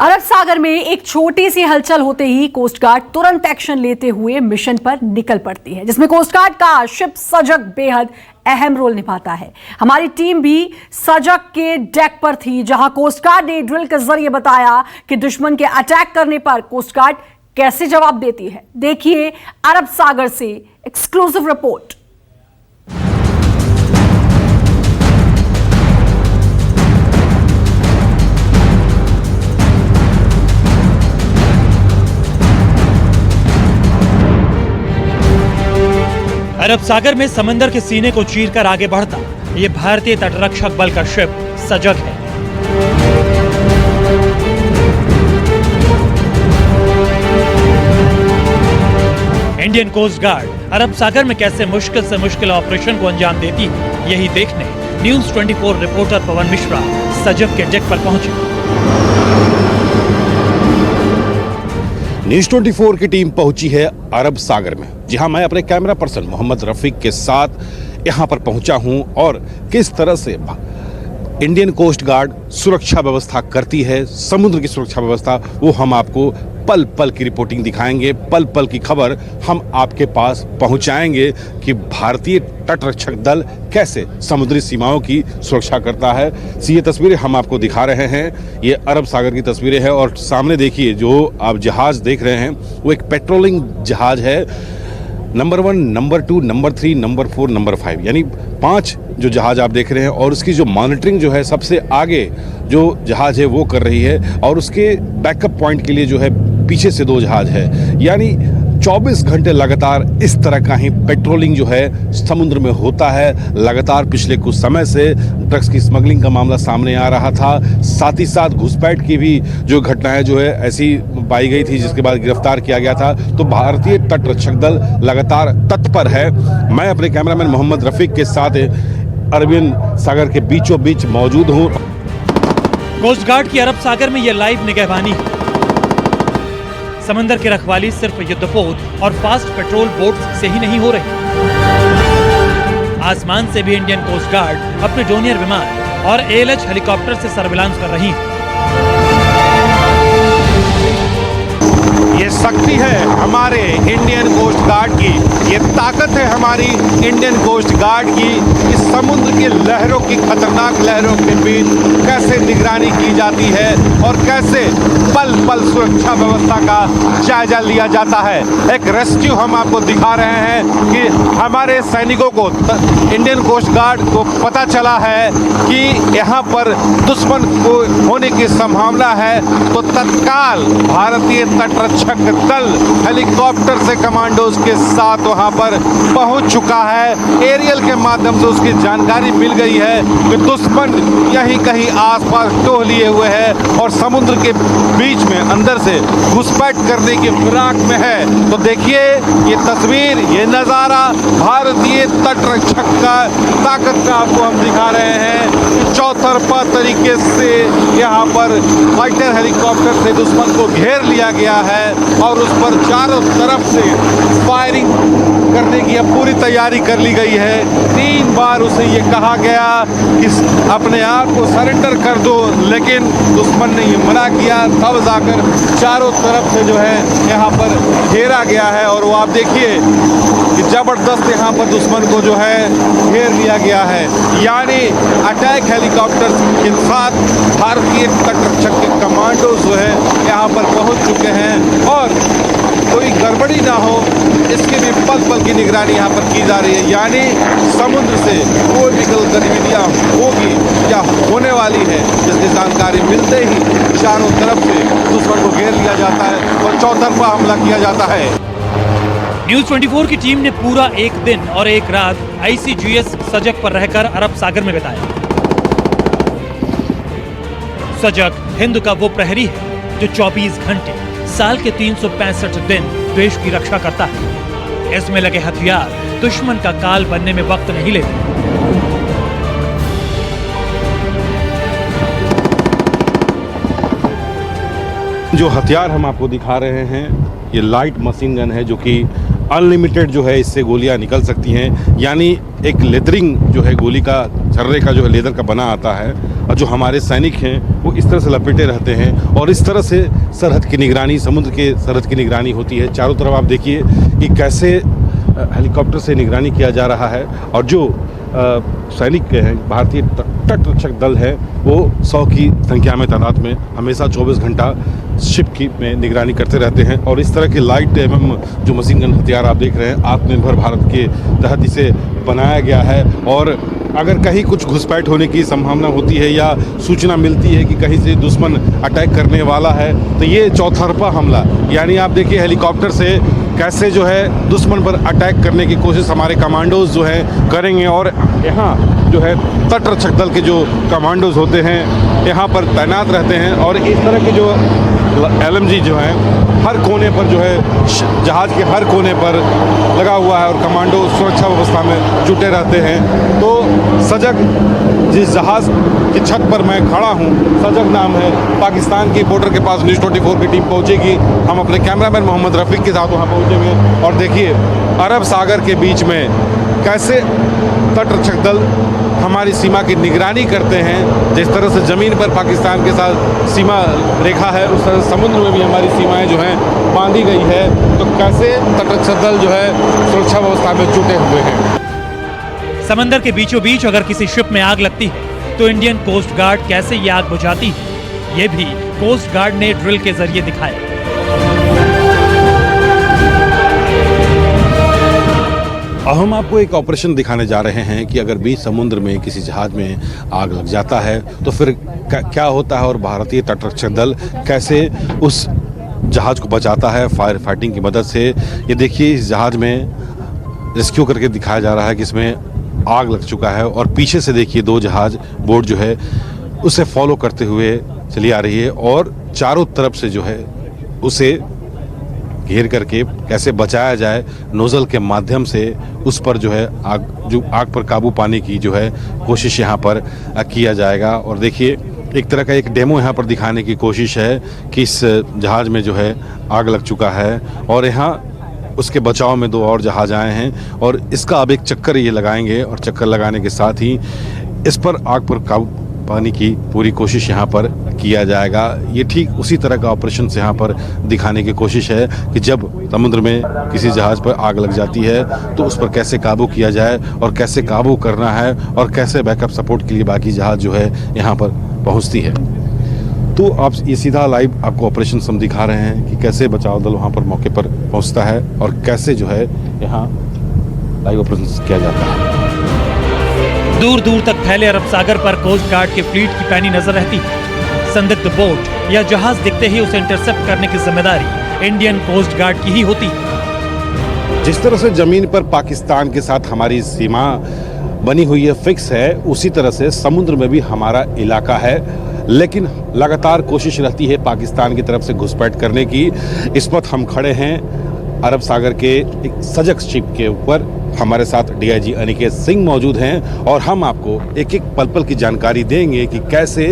अरब सागर में एक छोटी सी हलचल होते ही कोस्ट गार्ड तुरंत एक्शन लेते हुए मिशन पर निकल पड़ती है, जिसमें कोस्ट गार्ड का शिप सजग बेहद अहम रोल निभाता है। हमारी टीम भी सजग के डेक पर थी, जहां कोस्ट गार्ड ने ड्रिल के जरिए बताया कि दुश्मन के अटैक करने पर कोस्ट गार्ड कैसे जवाब देती है। देखिए अरब सागर से एक्सक्लूसिव रिपोर्ट। अरब सागर में समंदर के सीने को चीरकर आगे बढ़ता ये भारतीय तटरक्षक बल का शिप सजग है। इंडियन कोस्ट गार्ड अरब सागर में कैसे मुश्किल से मुश्किल ऑपरेशन को अंजाम देती है, यही देखने न्यूज़ 24 रिपोर्टर पवन मिश्रा सजग के डेक पर पहुंचे। न्यूज़ 24 की टीम पहुंची है अरब सागर में। जी हां, मैं अपने कैमरा पर्सन मोहम्मद रफीक के साथ यहां पर पहुंचा हूं और किस तरह से इंडियन कोस्ट गार्ड सुरक्षा व्यवस्था करती है, समुद्र की सुरक्षा व्यवस्था, वो हम आपको पल पल की रिपोर्टिंग दिखाएंगे, पल पल की खबर हम आपके पास पहुंचाएंगे कि भारतीय तटरक्षक दल कैसे समुद्री सीमाओं की सुरक्षा करता है। ये तस्वीरें हम आपको दिखा रहे हैं, ये अरब सागर की तस्वीरें हैं और सामने देखिए जो आप जहाज देख रहे हैं वो एक पेट्रोलिंग जहाज है। Number 1, number 2, number 3, number 4, number 5 यानी 5 जो जहाज आप देख रहे हैं और उसकी जो मॉनिटरिंग जो है सबसे आगे जो जहाज है वो कर रही है और उसके बैकअप पॉइंट के लिए जो है पीछे से 2 जहाज है। यानी 24 घंटे लगातार इस तरह का ही पेट्रोलिंग जो है समुद्र में होता है। लगातार पिछले कुछ समय से ड्रग्स की स्मगलिंग का मामला सामने आ रहा था, साथ ही साथ घुसपैठ की भी जो घटनाएं जो है ऐसी पाई गई थी, जिसके बाद गिरफ्तार किया गया था। तो भारतीय तटरक्षक दल लगातार तत्पर है। मैं अपने कैमरामैन मोहम्मद रफीक के साथ अरबियन सागर के बीचों बीच मौजूद हूँ। कोस्ट गार्ड की अरब सागर में यह लाइव निगहबानी है। समंदर की रखवाली सिर्फ युद्धपोत और फास्ट पेट्रोल बोट्स से ही नहीं हो रही, आसमान से भी इंडियन कोस्ट गार्ड अपने डोनियर विमान और ALH हेलीकॉप्टर से सर्विलांस कर रही है। ये शक्ति है हमारे इंडियन कोस्ट गार्ड की, ये ताकत है हमारी इंडियन कोस्ट गार्ड की। इस समुद्र की लहरों की, खतरनाक लहरों के बीच कैसे निगरानी की जाती है और कैसे पल पल सुरक्षा व्यवस्था का जायजा लिया जाता है। एक रेस्क्यू हम आपको दिखा रहे हैं कि हमारे सैनिकों को, इंडियन कोस्ट गार्ड को पता चला है कि यहाँ पर दुश्मन को होने की संभावना है, तो तत्काल भारतीय तटरक्षक दल हेलीकॉप्टर से कमांडोज के साथ वहां पर पहुंच चुका है। एरियल के माध्यम से उसकी जानकारी मिल गई है कि दुश्मन यहीं कहीं आसपास टोह लिए हुए है और समुद्र के बीच में अंदर से घुसपैठ करने की फिराक में है। तो देखिए ये तस्वीर, ये नज़ारा भारतीय तटरक्षक का ताकत का आपको हम दिखा रहे हैं। चौतरफा तरीके से यहाँ पर फाइटर हेलीकॉप्टर से दुश्मन को घेर लिया गया है और उस पर चारों तरफ से फायरिंग करने की अब पूरी तैयारी कर ली गई है। 3 बार उसे ये कहा गया कि अपने आप को सरेंडर कर दो, लेकिन दुश्मन ने ये मना किया। तब जाकर चारों तरफ से जो है यहाँ पर घेरा गया है और वो आप देखिए कि ज़बरदस्त यहाँ पर दुश्मन को जो है घेर लिया गया है। यानी अटैक हेलीकॉप्टर के साथ भारतीय तटरक्षक के कमांडो जो है यहाँ पर पहुँच चुके हैं और कोई गड़बड़ी ना हो इसके भी पल पल की निगरानी यहाँ पर की जा रही है। यानी समुद्र से कोई भी गतिविधियाँ होगी या होने वाली है, जिसकी जानकारी मिलते ही चारों तरफ से दुश्मन को घेर लिया जाता है और चौतरफा हमला किया जाता है। न्यूज़ 24 की टीम ने पूरा एक दिन और एक रात ICGS सजग पर रहकर अरब सागर में बिताया। सजग हिंद का वो प्रहरी है जो 24 घंटे साल के 365 दिन देश की रक्षा करता है। इसमें लगे हथियार दुश्मन का काल बनने में वक्त नहीं लेते। जो हथियार हम आपको दिखा रहे हैं ये लाइट मशीन गन है, जो कि अनलिमिटेड जो है इससे गोलियां निकल सकती हैं। यानी एक लेदरिंग जो है गोली का छर्रे का जो है लेदर का बना आता है और जो हमारे सैनिक हैं वो को इस तरह से लपेटे रहते हैं और इस तरह से सरहद की निगरानी, समुद्र के सरहद की निगरानी होती है। चारों तरफ आप देखिए कि कैसे हेलीकॉप्टर से निगरानी किया जा रहा है और जो सैनिक हैं, भारतीय तटरक्षक दल है, वो 100 की संख्या में तादाद में हमेशा 24 घंटा शिप की में निगरानी करते रहते हैं। और इस तरह के लाइट एवं जो मशीन गन हथियार आप देख रहे हैं, आत्मनिर्भर भारत के तहत इसे बनाया गया है। और अगर कहीं कुछ घुसपैठ होने की संभावना होती है या सूचना मिलती है कि कहीं से दुश्मन अटैक करने वाला है, तो ये चौतरफा हमला, यानी आप देखिए हेलीकॉप्टर से कैसे जो है दुश्मन पर अटैक करने की कोशिश हमारे कमांडोज जो हैं करेंगे। और यहाँ जो है तटरक्षक दल के जो कमांडोज होते हैं यहाँ पर तैनात रहते हैं और इस तरह के जो LMG जो हैं हर कोने पर जो है जहाज़ के हर कोने पर लगा हुआ है और कमांडो सुरक्षा व्यवस्था में जुटे रहते हैं। तो सजग, जिस जहाज़ की छत पर मैं खड़ा हूँ, सजग नाम है, पाकिस्तान की बॉर्डर के पास न्यूज़ 24 की टीम पहुँचेगी। हम अपने कैमरामैन मोहम्मद रफ़ीक के साथ वहाँ पहुँचेंगे और देखिए अरब सागर के बीच में कैसे तटरक्षक दल हमारी सीमा की निगरानी करते हैं। जिस तरह से ज़मीन पर पाकिस्तान के साथ सीमा रेखा है, उस तरह समुद्र में भी हमारी सीमाएं जो हैं बांधी गई है। तो कैसे तटरक्षक दल जो है सुरक्षा व्यवस्था में जुटे हुए हैं। समंदर के बीचों बीच अगर किसी शिप में आग लगती है तो इंडियन कोस्ट गार्ड कैसे ये आग बुझाती है, ये भी कोस्ट गार्ड ने ड्रिल के जरिए दिखाया। अब हम आपको एक ऑपरेशन दिखाने जा रहे हैं कि अगर बीच समुद्र में किसी जहाज में आग लग जाता है तो फिर क्या होता है और भारतीय तटरक्षक दल कैसे उस जहाज को बचाता है फायर फाइटिंग की मदद से। ये देखिए इस जहाज में रेस्क्यू करके दिखाया जा रहा है कि इसमें आग लग चुका है और पीछे से देखिए 2 जहाज बोट जो है उसे फॉलो करते हुए चली आ रही है और चारों तरफ से जो है उसे घेर करके कैसे बचाया जाए, नोजल के माध्यम से उस पर जो है आग पर काबू पाने की जो है कोशिश यहाँ पर किया जाएगा। और देखिए एक तरह का एक डेमो यहाँ पर दिखाने की कोशिश है कि इस जहाज में जो है आग लग चुका है और यहाँ उसके बचाव में 2 और जहाज आए हैं और इसका अब एक चक्कर ये लगाएंगे और चक्कर लगाने के साथ ही इस पर आग पर काबू पाने की पूरी कोशिश यहाँ पर किया जाएगा। ये ठीक उसी तरह का ऑपरेशन से यहाँ पर दिखाने की कोशिश है कि जब समुद्र में किसी जहाज़ पर आग लग जाती है तो उस पर कैसे काबू किया जाए और कैसे काबू करना है और कैसे बैकअप सपोर्ट के लिए बाकी जहाज़ जो है यहाँ पर पहुँचती है। तो आप ये सीधा लाइव आपको ऑपरेशन हम दिखा रहे हैं कि कैसे बचाव दल वहाँ पर मौके पर पहुँचता है और कैसे जो है यहाँ लाइव ऑपरेशन किया जाता है। दूर दूर तक फैले अरब सागर पर कोस्ट गार्ड के फ्लीट की पैनी नजर रहती है। संदिग्ध बोट या जहाज दिखते ही उसे इंटरसेप्ट करने की जिम्मेदारी इंडियन कोस्ट गार्ड की ही होती है। जिस तरह से जमीन पर पाकिस्तान के साथ हमारी सीमा बनी हुई है, फिक्स है, उसी तरह से समुद्र में भी हमारा इलाका है, लेकिन लगातार कोशिश रहती है पाकिस्तान की तरफ से घुसपैठ करने की। इस वक्त हम खड़े हैं अरब सागर के एक सजग शिप के ऊपर। हमारे साथ DIG अनिकेत सिंह मौजूद हैं और हम आपको एक एक पल पल की जानकारी देंगे कि कैसे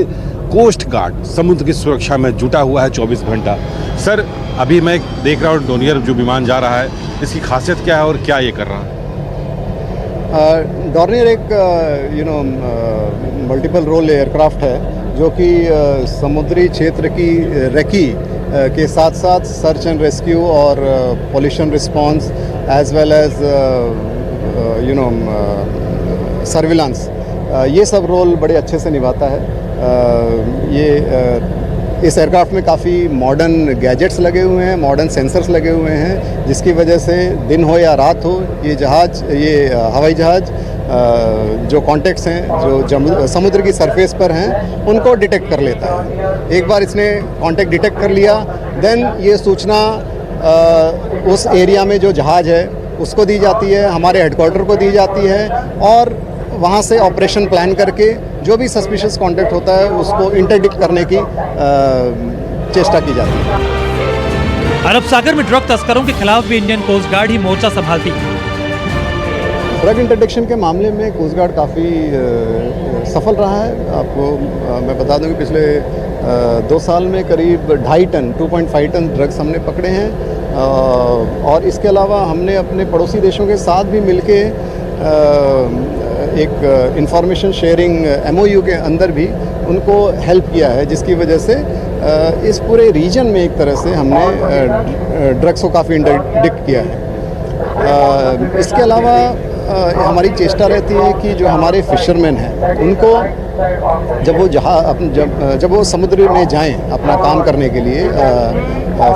कोस्ट गार्ड समुद्र की सुरक्षा में जुटा हुआ है 24 घंटा। सर, अभी मैं देख रहा हूँ डोनियर जो विमान जा रहा है, इसकी खासियत क्या है और क्या ये कर रहा है? डॉर्नियर एक मल्टीपल रोल एयरक्राफ्ट है जो कि समुद्री क्षेत्र की रेकी के साथ साथ सर्च एंड रेस्क्यू और pollution response as well as surveillance, ये सब रोल बड़े अच्छे से निभाता है। इस एयरक्राफ्ट में काफ़ी मॉडर्न गैजेट्स लगे हुए हैं, मॉडर्न सेंसर्स लगे हुए हैं, जिसकी वजह से दिन हो या रात हो ये हवाई जहाज़ जो कॉन्टेक्ट्स हैं जो समुद्र की सरफेस पर हैं उनको डिटेक्ट कर लेता है। एक बार इसने कॉन्टेक्ट डिटेक्ट कर लिया, देन ये सूचना उस एरिया में जो जहाज़ है उसको दी जाती है, हमारे हेडक्वार्टर को दी जाती है और वहाँ से ऑपरेशन प्लान करके जो भी सस्पिशियस कॉन्टेक्ट होता है उसको इंटरडिक्ट करने की चेष्टा की जाती है। अरब सागर में ड्रग तस्करों के खिलाफ भी इंडियन कोस्ट गार्ड ही मोर्चा संभालती है। ड्रग इंटरडिक्शन के मामले में कोस्ट गार्ड काफ़ी सफल रहा है। आपको मैं बता दूं कि पिछले 2 साल में करीब 2.5 टन 2.5 टन ड्रग्स हमने पकड़े हैं और इसके अलावा हमने अपने पड़ोसी देशों के साथ भी मिलके एक इंफॉर्मेशन शेयरिंग MOU के अंदर भी उनको हेल्प किया है, जिसकी वजह से इस पूरे रीजन में एक तरह से हमने ड्रग्स को काफ़ी इंटरडिक्ट किया है। इसके अलावा हमारी चेष्टा रहती है कि जो हमारे फिशरमैन हैं उनको जब वो समुद्र में जाएं अपना काम करने के लिए,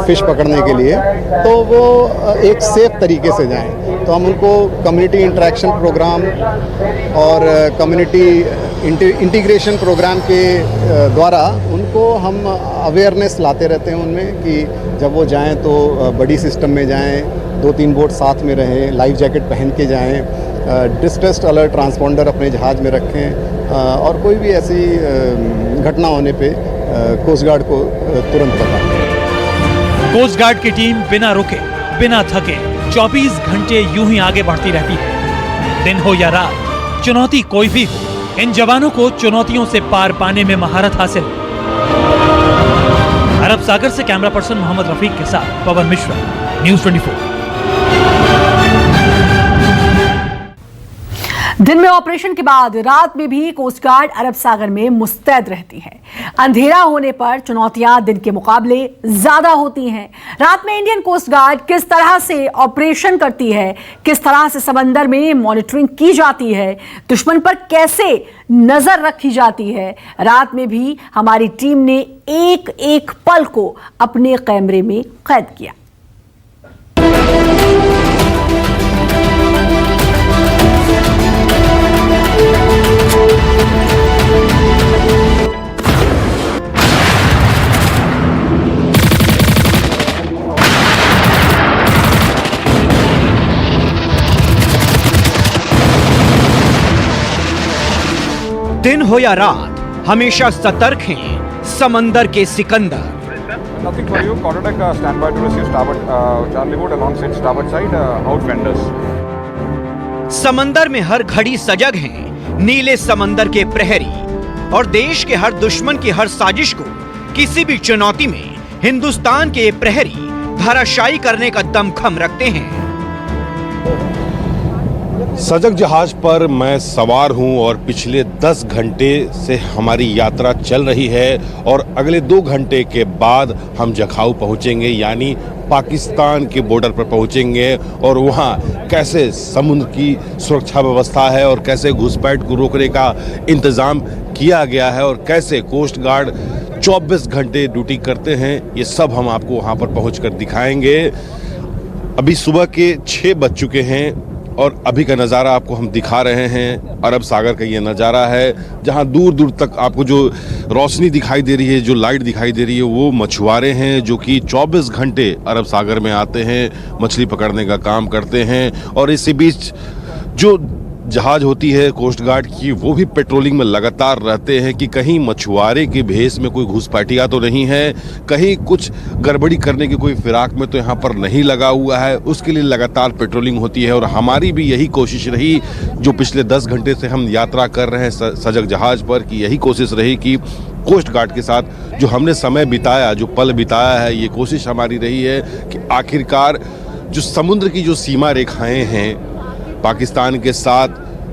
फ़िश पकड़ने के लिए, तो वो एक सेफ तरीके से जाएं। तो हम उनको कम्युनिटी इंटरेक्शन प्रोग्राम और कम्युनिटी इंटीग्रेशन प्रोग्राम के द्वारा उनको हम अवेयरनेस लाते रहते हैं उनमें कि जब वो जाएं तो बड़ी सिस्टम में जाएं, 2-3 बोट साथ में रहें, लाइफ जैकेट पहन के जाएं, डिस्ट्रेस्ड अलर्ट ट्रांसपॉन्डर अपने जहाज़ में रखें और कोई भी ऐसी घटना होने पे कोस्ट गार्ड को तुरंत बताएं। कोस्ट गार्ड की टीम बिना रुके, बिना थके 24 घंटे यूं ही आगे बढ़ती रहती है। दिन हो या रात, चुनौती कोई भी हो, इन जवानों को चुनौतियों से पार पाने में महारत हासिल। अरब सागर से कैमरा पर्सन मोहम्मद रफीक के साथ पवन मिश्रा, न्यूज़ 24। दिन में ऑपरेशन के बाद रात में भी कोस्ट गार्ड अरब सागर में मुस्तैद रहती है। अंधेरा होने पर चुनौतियां दिन के मुकाबले ज्यादा होती हैं। रात में इंडियन कोस्ट गार्ड किस तरह से ऑपरेशन करती है, किस तरह से समंदर में मॉनिटरिंग की जाती है, दुश्मन पर कैसे नजर रखी जाती है, रात में भी हमारी टीम ने एक एक पल को अपने कैमरे में कैद किया। दिन हो या रात, हमेशा सतर्क हैं समंदर के Sikandar. Nothing for you. Quarterdeck standby to receive starboard Charlie boat alongside starboard side out fenders. समंदर में हर घड़ी सजग हैं नीले समंदर के प्रहरी और देश के हर दुश्मन की हर साजिश को किसी भी चुनौती में हिंदुस्तान के ये प्रहरी धराशायी करने का दमखम रखते हैं। सजग जहाज पर मैं सवार हूं और पिछले 10 घंटे से हमारी यात्रा चल रही है और अगले 2 घंटे के बाद हम जखाऊ पहुंचेंगे, यानी पाकिस्तान के बॉर्डर पर पहुंचेंगे और वहां कैसे समुद्र की सुरक्षा व्यवस्था है और कैसे घुसपैठ को रोकने का इंतजाम किया गया है और कैसे कोस्ट गार्ड 24 घंटे ड्यूटी करते हैं, ये सब हम आपको वहां पर पहुंचकर दिखाएंगे। अभी सुबह के 6 बज चुके हैं और अभी का नज़ारा आपको हम दिखा रहे हैं। अरब सागर का ये नज़ारा है जहां दूर दूर तक आपको जो रोशनी दिखाई दे रही है, जो लाइट दिखाई दे रही है, वो मछुआरे हैं जो कि 24 घंटे अरब सागर में आते हैं, मछली पकड़ने का काम करते हैं। और इसी बीच जो जहाज होती है कोस्ट गार्ड की, वो भी पेट्रोलिंग में लगातार रहते हैं कि कहीं मछुआरे के भेष में कोई घुसपैठिया तो नहीं है, कहीं कुछ गड़बड़ी करने की कोई फिराक में तो यहाँ पर नहीं लगा हुआ है। उसके लिए लगातार पेट्रोलिंग होती है और हमारी भी यही कोशिश रही जो पिछले 10 घंटे से हम यात्रा कर रहे हैं सजग जहाज पर, कि यही कोशिश रही कि कोस्ट गार्ड के साथ जो हमने समय बिताया, जो पल बिताया है, ये कोशिश हमारी रही है कि आखिरकार जो समुद्र की जो सीमा रेखाएं हैं पाकिस्तान के साथ,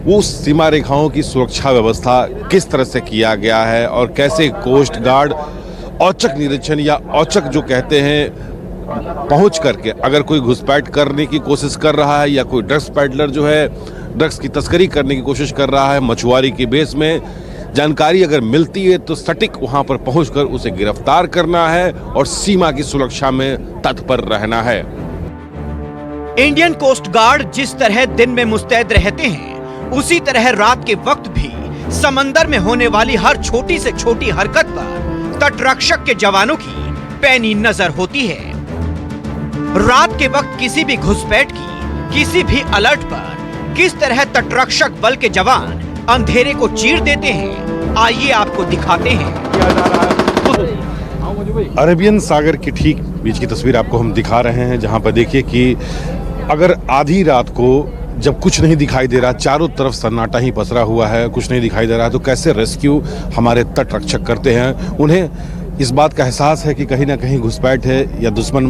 वो सीमा रेखाओं की सुरक्षा व्यवस्था किस तरह से किया गया है और कैसे कोस्ट गार्ड औचक निरीक्षण या औचक जो कहते हैं पहुंच करके अगर कोई घुसपैठ करने की कोशिश कर रहा है या कोई ड्रग्स पैडलर जो है ड्रग्स की तस्करी करने की कोशिश कर रहा है मछुआरी के बेस में, जानकारी अगर मिलती है तो सटीक वहां पर पहुंचकर उसे गिरफ्तार करना है और सीमा की सुरक्षा में तत्पर रहना है। इंडियन कोस्ट गार्ड जिस तरह दिन में मुस्तैद रहते हैं, उसी तरह रात के वक्त भी समंदर में होने वाली हर छोटी से छोटी हरकत पर तटरक्षक के जवानों की पैनी नजर होती है। रात के वक्त किसी भी घुसपैठ की, किसी भी अलर्ट पर किस तरह तटरक्षक बल के जवान अंधेरे को चीर देते हैं, आइए आपको दिखाते हैं। अरेबियन सागर के ठीक बीच की तस्वीर आपको हम दिखा रहे हैं, जहां पर देखिए कि अगर आधी रात को जब कुछ नहीं दिखाई दे रहा, चारों तरफ सन्नाटा ही पसरा हुआ है, कुछ नहीं दिखाई दे रहा, तो कैसे रेस्क्यू हमारे तट रक्षक करते हैं। उन्हें इस बात का एहसास है कि कहीं ना कहीं घुसपैठ है या दुश्मन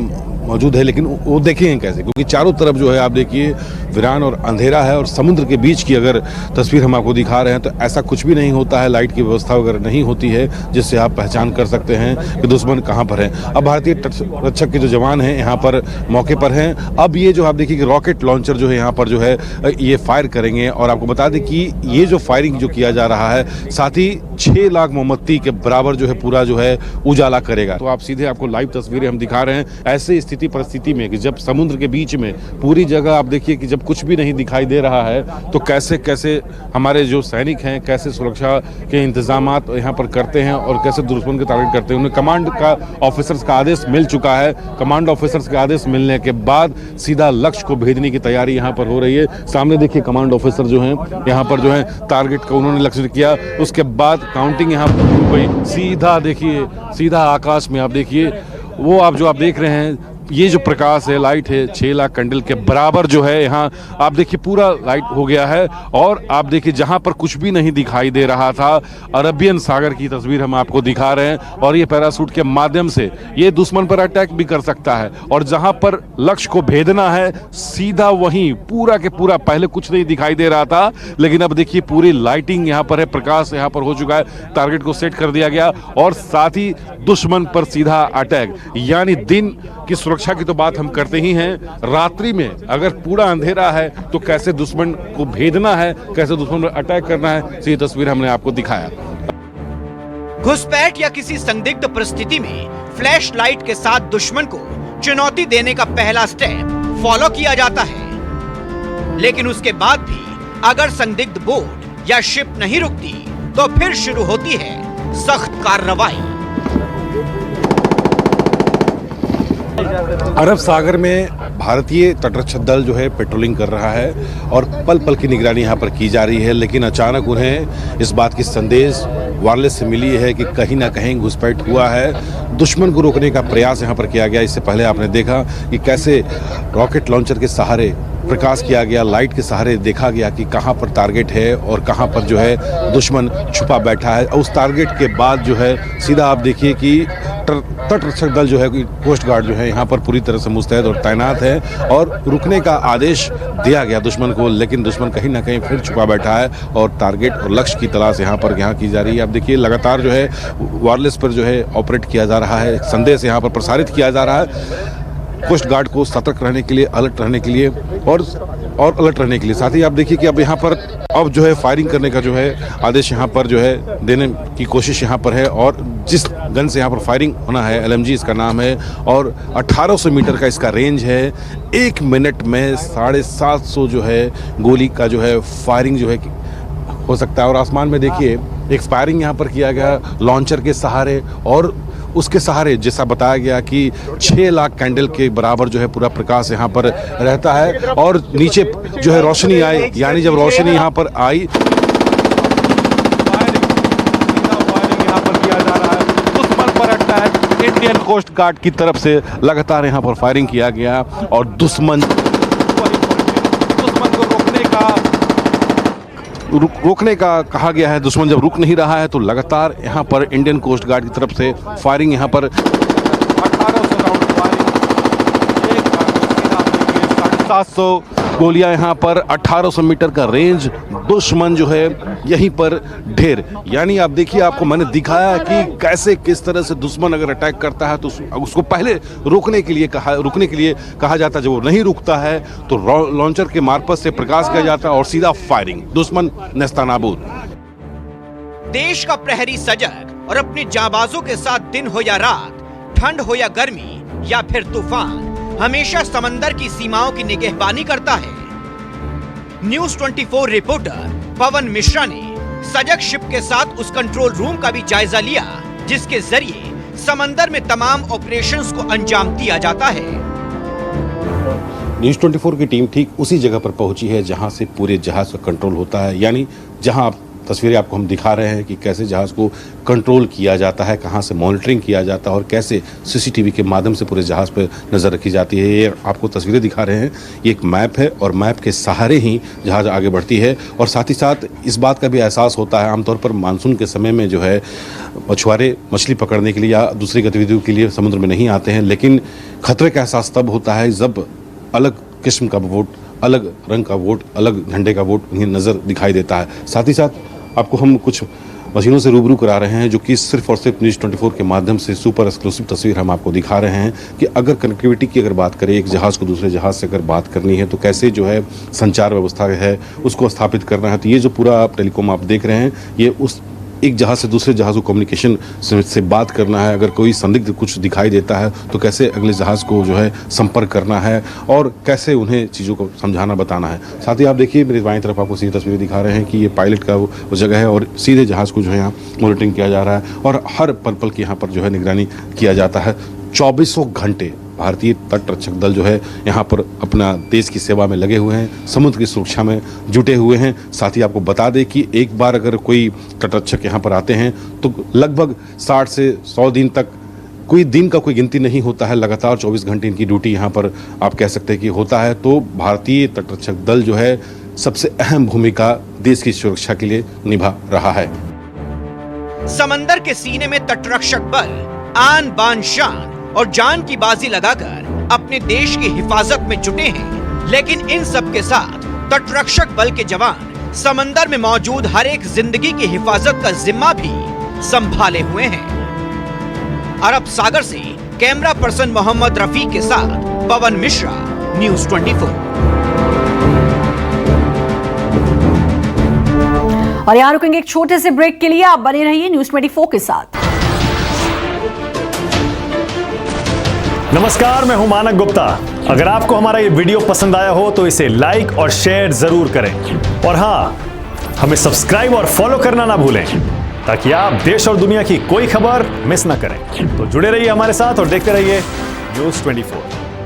मौजूद है, लेकिन वो देखेंगे कैसे, क्योंकि चारों तरफ जो है आप देखिए वीरान और अंधेरा है, और समुद्र के बीच की अगर तस्वीर हम आपको दिखा रहे हैं तो ऐसा कुछ भी नहीं होता है, लाइट की व्यवस्था वगैरह नहीं होती है जिससे आप पहचान कर सकते हैं कि दुश्मन कहाँ पर है। अब भारतीय तटरक्षक के जो जवान हैं यहाँ पर मौके पर हैं। अब ये जो आप देखिए कि रॉकेट लॉन्चर जो है यहाँ पर जो है ये फायर करेंगे, और आपको बता दें कि ये जो फायरिंग जो किया जा रहा है साथ ही 6 लाख मोमबत्ती के बराबर जो है पूरा जो है उजाला करेगा। तो आप सीधे आपको लाइव तस्वीरें हम दिखा रहे हैं ऐसे स्थिति परिस्थिति में कि जब समुद्र के बीच में पूरी जगह आप देखिए कि जब कुछ भी नहीं दिखाई दे रहा है तो कैसे कैसे हमारे जो सैनिक हैं कैसे सुरक्षा के इंतजामात यहाँ पर करते हैं और कैसे दुश्मन के टारगेट करते हैं। उन्हें कमांड का ऑफिसर्स का आदेश मिल चुका है। कमांड ऑफिसर्स के आदेश मिलने के बाद सीधा लक्ष्य को भेजने की तैयारी यहाँ पर हो रही है। सामने देखिए कमांड ऑफिसर जो हैं यहाँ पर जो है टारगेट का उन्होंने लक्ष्य किया, उसके बाद काउंटिंग यहाँ पर हो गई। सीधा देखिए, सीधा आकाश में आप देखिए वो आप देख रहे हैं ये जो प्रकाश है, लाइट है, 6 लाख कैंडल के बराबर जो है यहाँ आप देखिए पूरा लाइट हो गया है। और आप देखिए जहाँ पर कुछ भी नहीं दिखाई दे रहा था, अरबियन सागर की तस्वीर हम आपको दिखा रहे हैं, और ये पैराशूट के माध्यम से ये दुश्मन पर अटैक भी कर सकता है। और जहाँ पर लक्ष्य को भेदना है सीधा वहीं पूरा के पूरा, पहले कुछ नहीं दिखाई दे रहा था लेकिन अब देखिए पूरी लाइटिंग यहाँ पर है, प्रकाश यहाँ पर हो चुका है, टारगेट को सेट कर दिया गया और साथ ही दुश्मन पर सीधा अटैक। यानी दिन की सुरक्षा की तो बात हम करते ही हैं, रात्रि में अगर पूरा अंधेरा है तो कैसे दुश्मन को भेदना है, कैसे दुश्मन पर अटैक करना है, ये तस्वीर हमने आपको दिखाया। घुसपैठ या किसी संदिग्ध परिस्थिति में फ्लैश लाइट के साथ दुश्मन को चुनौती देने का पहला स्टेप फॉलो किया जाता है, लेकिन उसके बाद भी अगर संदिग्ध बोट या शिप नहीं रुकती तो फिर शुरू होती है सख्त कार्रवाई। अरब सागर में भारतीय तटरक्षक दल जो है पेट्रोलिंग कर रहा है और पल पल की निगरानी यहाँ पर की जा रही है, लेकिन अचानक उन्हें इस बात की संदेश वायरलेस से मिली है कि कहीं ना कहीं घुसपैठ हुआ है। दुश्मन को रोकने का प्रयास यहाँ पर किया गया। इससे पहले आपने देखा कि कैसे रॉकेट लॉन्चर के सहारे प्रकाश किया गया, लाइट के सहारे देखा गया कि कहाँ पर टारगेट है और कहाँ पर जो है दुश्मन छुपा बैठा है। उस टारगेट के बाद जो है सीधा आप देखिए कि तटरक्षक दल जो है, कोस्ट गार्ड जो है यहाँ पर पूरी तरह से मुस्तैद और तैनात है और रुकने का आदेश दिया गया दुश्मन को, लेकिन दुश्मन कहीं ना कहीं फिर छुपा बैठा है और टारगेट और लक्ष्य की तलाश यहाँ की जा रही है। आप देखिए लगातार जो है वायरलेस पर जो है ऑपरेट किया जा रहा है, संदेश यहाँ पर प्रसारित किया जा रहा है कोस्ट गार्ड को सतर्क रहने के लिए, अलर्ट रहने के लिए और अलर्ट रहने के लिए। साथ ही आप देखिए कि अब यहाँ पर अब जो है फायरिंग करने का जो है आदेश यहाँ पर जो है देने की कोशिश यहाँ पर है, और जिस गन से यहाँ पर फायरिंग होना है LMG इसका नाम है और 1800 मीटर का इसका रेंज है। 1 मिनट में 750 जो है गोली का जो है फायरिंग जो है हो सकता है। और आसमान में देखिए एक फायरिंग यहाँ पर किया गया लॉन्चर के सहारे, और उसके सहारे जैसा बताया गया कि 6 लाख कैंडल के बराबर जो है पूरा प्रकाश यहाँ पर रहता है और नीचे जो है रोशनी आई, यानी जब रोशनी यहाँ पर आई यहाँ पर किया जा रहा है दुश्मन पर अटैक। इंडियन कोस्ट गार्ड की तरफ से लगातार यहाँ पर फायरिंग किया गया और दुश्मन को रोकने का कहा गया है। दुश्मन जब रुक नहीं रहा है तो लगातार यहाँ पर इंडियन कोस्ट गार्ड की तरफ से फायरिंग यहाँ पर 1800 राउंड फायरिंग, 750 गोलियां यहाँ पर, 1800 मीटर का रेंज, दुश्मन जो है यहीं पर ढेर। यानी आप देखिए, आपको मैंने दिखाया कि कैसे किस तरह से दुश्मन अगर अटैक करता है तो उसको पहले रुकने के लिए कहा जाता है। जब वो नहीं रुकता है तो लॉन्चर के मार्फत से प्रकाश किया जाता है और सीधा फायरिंग, दुश्मन नेस्तनाबूद। देश का प्रहरी सजग और अपने जांबाजों के साथ दिन हो या रात, ठंड हो या गर्मी या फिर तूफान, हमेशा समंदर की सीमाओं की निगहबानी करता है। न्यूज़ 24 रिपोर्टर पवन मिश्रा ने सजग शिप के साथ उस कंट्रोल रूम का भी जायजा लिया जिसके जरिए समंदर में तमाम ऑपरेशंस को अंजाम दिया जाता है। न्यूज़ 24 की टीम ठीक उसी जगह पर पहुंची है जहां से पूरे जहाज का कंट्रोल होता है, यानी जहां आप तस्वीरें आपको हम दिखा रहे हैं कि कैसे जहाज़ को कंट्रोल किया जाता है, कहाँ से मॉनिटरिंग किया जाता है और कैसे सीसीटीवी के माध्यम से पूरे जहाज़ पर नज़र रखी जाती है। ये आपको तस्वीरें दिखा रहे हैं, ये एक मैप है और मैप के सहारे ही जहाज़ आगे बढ़ती है। और साथ ही साथ इस बात का भी एहसास होता है, आमतौर पर मानसून के समय में जो है मछुआरे मछली पकड़ने के लिए या दूसरी गतिविधियों के लिए समुद्र में नहीं आते हैं, लेकिन खतरे का एहसास तब होता है जब अलग किस्म का बोट, अलग रंग का बोट, अलग झंडे का बोट उन्हें नज़र दिखाई देता है। साथ ही साथ आपको हम कुछ मशीनों से रूबरू करा रहे हैं जो कि सिर्फ और सिर्फ न्यूज़ 24 के माध्यम से सुपर एक्सक्लूसिव तस्वीर हम आपको दिखा रहे हैं कि अगर कनेक्टिविटी की अगर बात करें, एक जहाज़ को दूसरे जहाज़ से अगर बात करनी है तो कैसे जो है संचार व्यवस्था है उसको स्थापित करना है। तो ये जो पूरा आप टेलीकॉम आप देख रहे हैं, ये उस एक जहाज़ से दूसरे जहाज़ को कम्युनिकेशन से बात करना है। अगर कोई संदिग्ध कुछ दिखाई देता है तो कैसे अगले जहाज़ को जो है संपर्क करना है और कैसे उन्हें चीज़ों को समझाना बताना है। साथ ही आप देखिए मेरी बाईं तरफ आपको सीधी तस्वीरें दिखा रहे हैं कि ये पायलट का वो जगह है और सीधे जहाज़ को जो है यहाँ मॉनिटरिंग किया जा रहा है और हर पल की यहाँ पर जो है निगरानी किया जाता है। 24 घंटे भारतीय तट रक्षक दल जो है यहाँ पर अपना देश की सेवा में लगे हुए हैं, समुद्र की सुरक्षा में जुटे हुए हैं। साथ ही आपको बता दें कि एक बार अगर कोई तटरक्षक यहाँ पर आते हैं तो लगभग 60 से 100 दिन तक कोई दिन का कोई गिनती नहीं होता है, लगातार 24 घंटे इनकी ड्यूटी यहाँ पर आप कह सकते हैं कि होता है। तो भारतीय तटरक्षक दल जो है सबसे अहम भूमिका देश की सुरक्षा के लिए निभा रहा है। समंदर के सीने में तटरक्षक बल आन बान शान और जान की बाजी लगाकर अपने देश की हिफाजत में जुटे हैं, लेकिन इन सब के साथ तटरक्षक बल के जवान समंदर में मौजूद हर एक जिंदगी की हिफाजत का जिम्मा भी संभाले हुए हैं। अरब सागर से कैमरा पर्सन मोहम्मद रफी के साथ पवन मिश्रा, न्यूज़ 24। और यहाँ रुकेंगे एक छोटे से ब्रेक के लिए, आप बने रहिए न्यूज़ 24 के साथ। नमस्कार, मैं हूं मानक गुप्ता। अगर आपको हमारा ये वीडियो पसंद आया हो तो इसे लाइक और शेयर जरूर करें और हाँ, हमें सब्सक्राइब और फॉलो करना ना भूलें ताकि आप देश और दुनिया की कोई खबर मिस ना करें। तो जुड़े रहिए हमारे साथ और देखते रहिए न्यूज़ 24।